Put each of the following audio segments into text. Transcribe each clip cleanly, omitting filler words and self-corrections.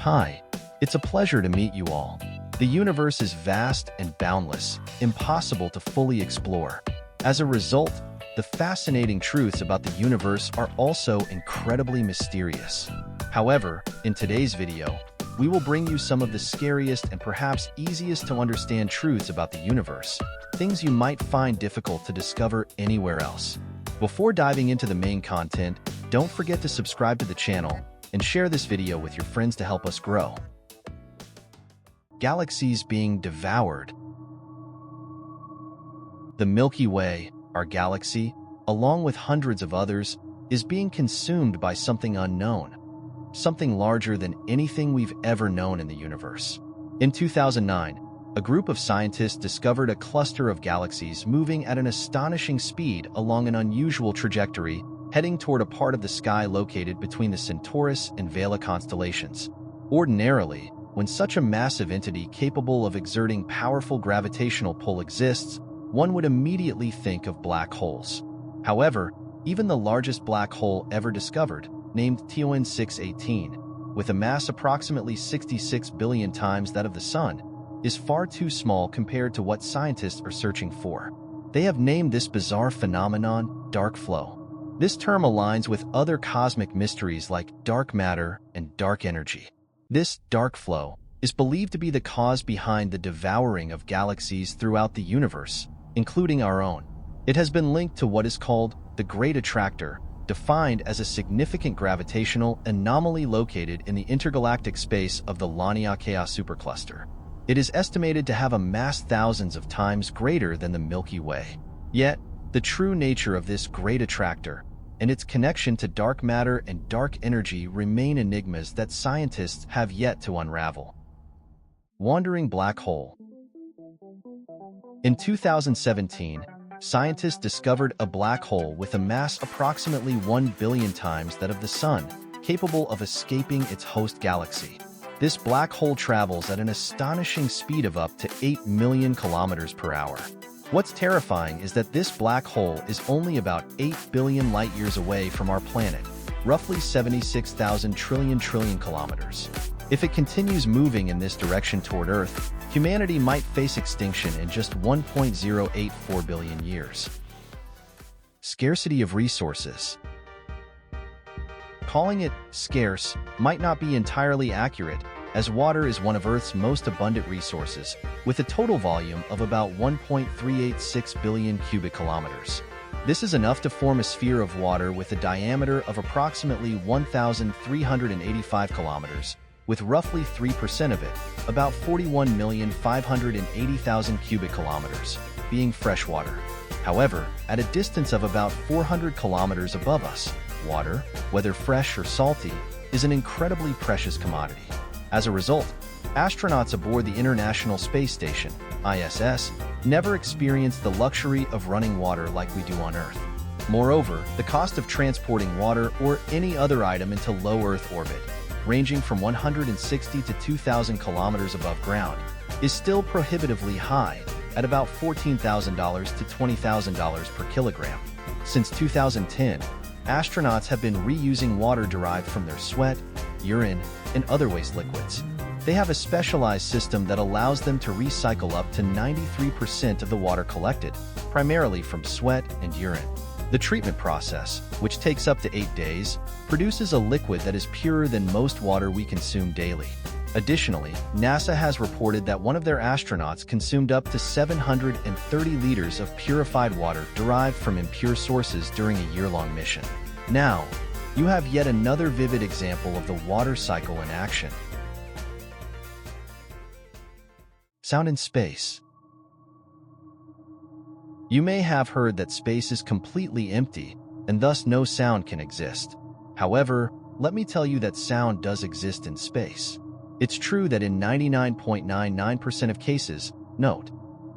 Hi, it's a pleasure to meet you all. The universe is vast and boundless, impossible to fully explore. As a result, the fascinating truths about the universe are also incredibly mysterious. However, in today's video, we will bring you some of the scariest and perhaps easiest to understand truths about the universe, things you might find difficult to discover anywhere else. Before diving into the main content, don't forget to subscribe to the channel and share this video with your friends to help us grow. Galaxies being devoured. The Milky Way, our galaxy, along with hundreds of others, is being consumed by something unknown, something larger than anything we've ever known in the universe. In 2009, a group of scientists discovered a cluster of galaxies moving at an astonishing speed along an unusual trajectory, heading toward a part of the sky located between the Centaurus and Vela constellations. Ordinarily, when such a massive entity capable of exerting powerful gravitational pull exists, one would immediately think of black holes. However, even the largest black hole ever discovered, named TON 618, with a mass approximately 66 billion times that of the Sun, is far too small compared to what scientists are searching for. They have named this bizarre phenomenon dark flow. This term aligns with other cosmic mysteries like dark matter and dark energy. This dark flow is believed to be the cause behind the devouring of galaxies throughout the universe, including our own. It has been linked to what is called the Great Attractor, defined as a significant gravitational anomaly located in the intergalactic space of the Laniakea supercluster. It is estimated to have a mass thousands of times greater than the Milky Way. Yet, the true nature of this Great Attractor and its connection to dark matter and dark energy remain enigmas that scientists have yet to unravel. Wandering black hole. In 2017, scientists discovered a black hole with a mass approximately 1 billion times that of the Sun, capable of escaping its host galaxy. This black hole travels at an astonishing speed of up to 8 million kilometers per hour. What's terrifying is that this black hole is only about 8 billion light-years away from our planet, roughly 76,000 trillion kilometers. If it continues moving in this direction toward Earth, humanity might face extinction in just 1.084 billion years. Scarcity of resources. Calling it scarce might not be entirely accurate, as water is one of Earth's most abundant resources, with a total volume of about 1.386 billion cubic kilometers. This is enough to form a sphere of water with a diameter of approximately 1,385 kilometers, with roughly 3% of it, about 41,580,000 cubic kilometers, being freshwater. However, at a distance of about 400 kilometers above us, water, whether fresh or salty, is an incredibly precious commodity. As a result, astronauts aboard the International Space Station, ISS, never experienced the luxury of running water like we do on Earth. Moreover, the cost of transporting water or any other item into low Earth orbit, ranging from 160 to 2,000 kilometers above ground, is still prohibitively high, at about $14,000 to $20,000 per kilogram. Since 2010, astronauts have been reusing water derived from their sweat, urine, and other waste liquids. They have a specialized system that allows them to recycle up to 93% of the water collected, primarily from sweat and urine. The treatment process, which takes up to 8 days, produces a liquid that is purer than most water we consume daily. Additionally, NASA has reported that one of their astronauts consumed up to 730 liters of purified water derived from impure sources during a year-long mission. Now, you have yet another vivid example of the water cycle in action. Sound in space. You may have heard that space is completely empty, and thus no sound can exist. However, let me tell you that sound does exist in space. It's true that in 99.99% of cases, note,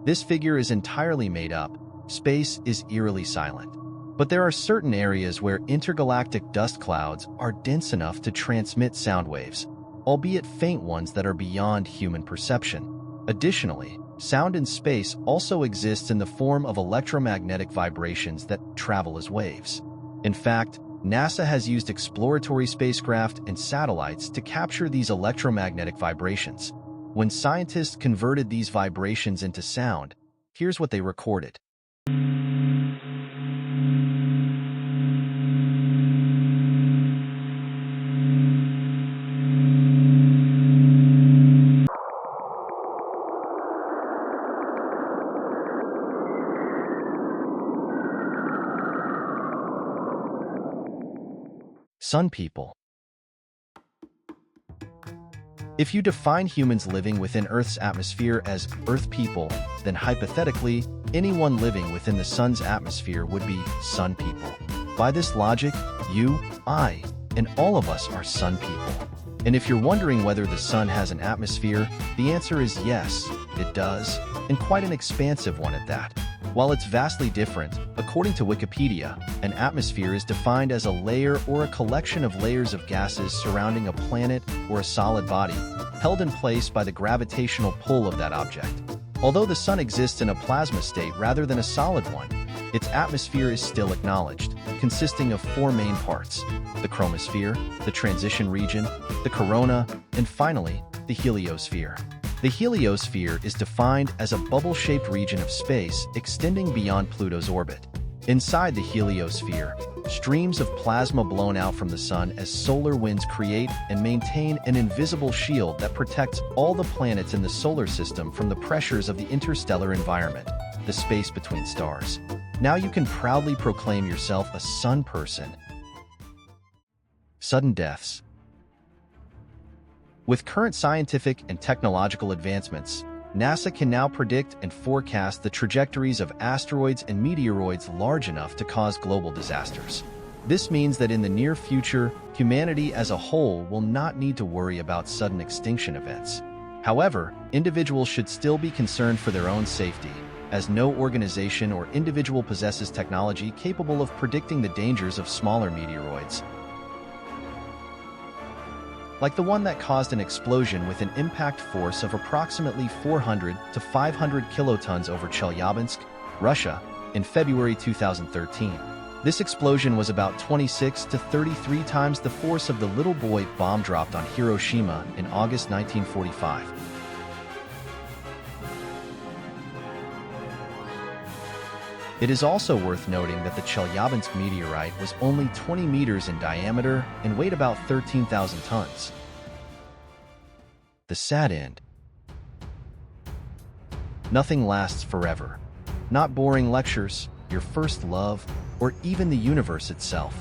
this figure is entirely made up, space is eerily silent. But there are certain areas where intergalactic dust clouds are dense enough to transmit sound waves, albeit faint ones that are beyond human perception. Additionally, sound in space also exists in the form of electromagnetic vibrations that travel as waves. In fact, NASA has used exploratory spacecraft and satellites to capture these electromagnetic vibrations. When scientists converted these vibrations into sound, here's what they recorded. Sun people. If you define humans living within Earth's atmosphere as Earth people, then hypothetically, anyone living within the Sun's atmosphere would be Sun people. By this logic, you, I, and all of us are Sun people. And if you're wondering whether the Sun has an atmosphere, the answer is yes, it does, and quite an expansive one at that. While it's vastly different, according to Wikipedia, an atmosphere is defined as a layer or a collection of layers of gases surrounding a planet or a solid body, held in place by the gravitational pull of that object. Although the Sun exists in a plasma state rather than a solid one, its atmosphere is still acknowledged, consisting of four main parts: the chromosphere, the transition region, the corona, and finally, the heliosphere. The heliosphere is defined as a bubble-shaped region of space extending beyond Pluto's orbit. Inside the heliosphere, streams of plasma blown out from the Sun as solar winds create and maintain an invisible shield that protects all the planets in the solar system from the pressures of the interstellar environment, the space between stars. Now you can proudly proclaim yourself a Sun person. Sudden deaths. With current scientific and technological advancements, NASA can now predict and forecast the trajectories of asteroids and meteoroids large enough to cause global disasters. This means that in the near future, humanity as a whole will not need to worry about sudden extinction events. However, individuals should still be concerned for their own safety, as no organization or individual possesses technology capable of predicting the dangers of smaller meteoroids, like the one that caused an explosion with an impact force of approximately 400 to 500 kilotons over Chelyabinsk, Russia, in February 2013. This explosion was about 26 to 33 times the force of the little boy bomb dropped on Hiroshima in August 1945. It is also worth noting that the Chelyabinsk meteorite was only 20 meters in diameter and weighed about 13,000 tons. The sad end. Nothing lasts forever. Not boring lectures, your first love, or even the universe itself.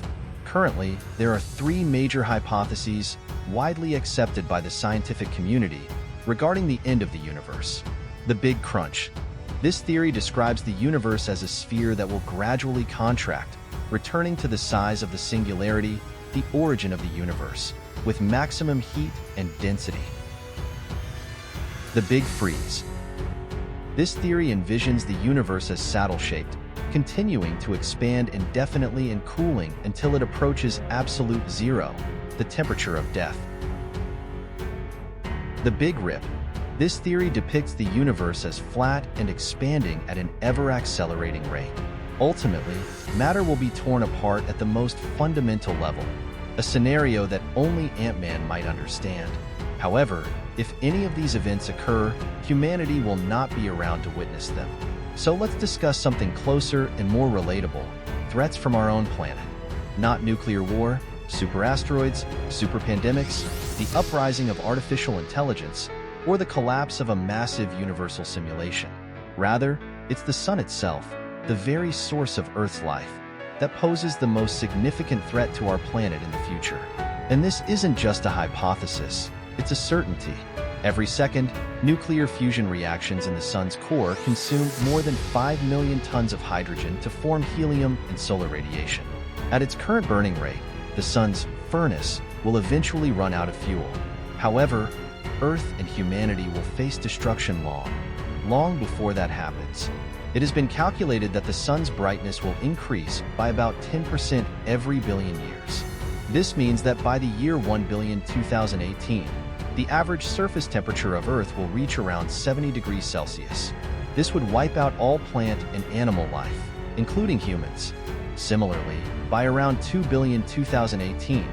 Currently, there are three major hypotheses widely accepted by the scientific community regarding the end of the universe. The Big Crunch. This theory describes the universe as a sphere that will gradually contract, returning to the size of the singularity, the origin of the universe, with maximum heat and density. The Big Freeze. This theory envisions the universe as saddle-shaped, continuing to expand indefinitely and cooling until it approaches absolute zero, the temperature of death. The Big Rip. This theory depicts the universe as flat and expanding at an ever-accelerating rate. Ultimately, matter will be torn apart at the most fundamental level, a scenario that only Ant-Man might understand. However, if any of these events occur, humanity will not be around to witness them. So let's discuss something closer and more relatable: threats from our own planet. Not nuclear war, super asteroids, super pandemics, the uprising of artificial intelligence, or the collapse of a massive universal simulation. Rather, it's the Sun itself, the very source of Earth's life, that poses the most significant threat to our planet in the future. And this isn't just a hypothesis, it's a certainty. Every second, nuclear fusion reactions in the Sun's core consume more than 5 million tons of hydrogen to form helium and solar radiation. At its current burning rate, the Sun's furnace will eventually run out of fuel. However, Earth and humanity will face destruction long before that happens. It has been calculated that the Sun's brightness will increase by about 10% every billion years. This means that by the year 1,000,000,2018, the average surface temperature of Earth will reach around 70 degrees Celsius. This would wipe out all plant and animal life, including humans. Similarly, by around 2 billion 2018,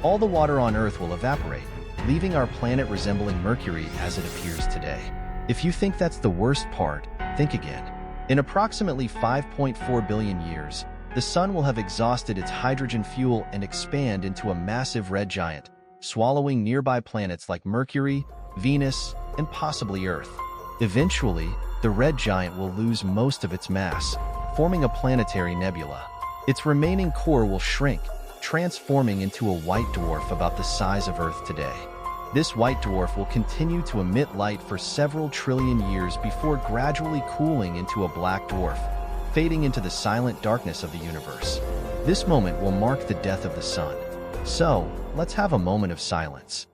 all the water on Earth will evaporate, leaving our planet resembling Mercury as it appears today. If you think that's the worst part, think again. In approximately 5.4 billion years, the Sun will have exhausted its hydrogen fuel and expand into a massive red giant, swallowing nearby planets like Mercury, Venus, and possibly Earth. Eventually, the red giant will lose most of its mass, forming a planetary nebula. Its remaining core will shrink, transforming into a white dwarf about the size of Earth today. This white dwarf will continue to emit light for several trillion years before gradually cooling into a black dwarf, fading into the silent darkness of the universe. This moment will mark the death of the Sun. So, let's have a moment of silence.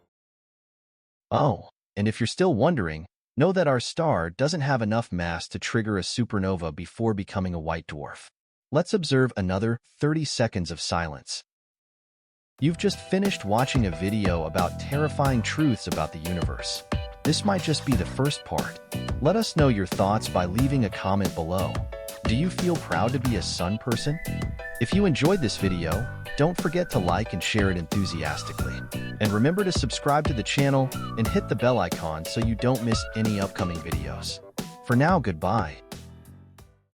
Oh, and if you're still wondering, know that our star doesn't have enough mass to trigger a supernova before becoming a white dwarf. Let's observe another 30 seconds of silence. You've just finished watching a video about terrifying truths about the universe. This might just be the first part. Let us know your thoughts by leaving a comment below. Do you feel proud to be a sun person? If you enjoyed this video, don't forget to like and share it enthusiastically. And remember to subscribe to the channel and hit the bell icon so you don't miss any upcoming videos. For now, goodbye.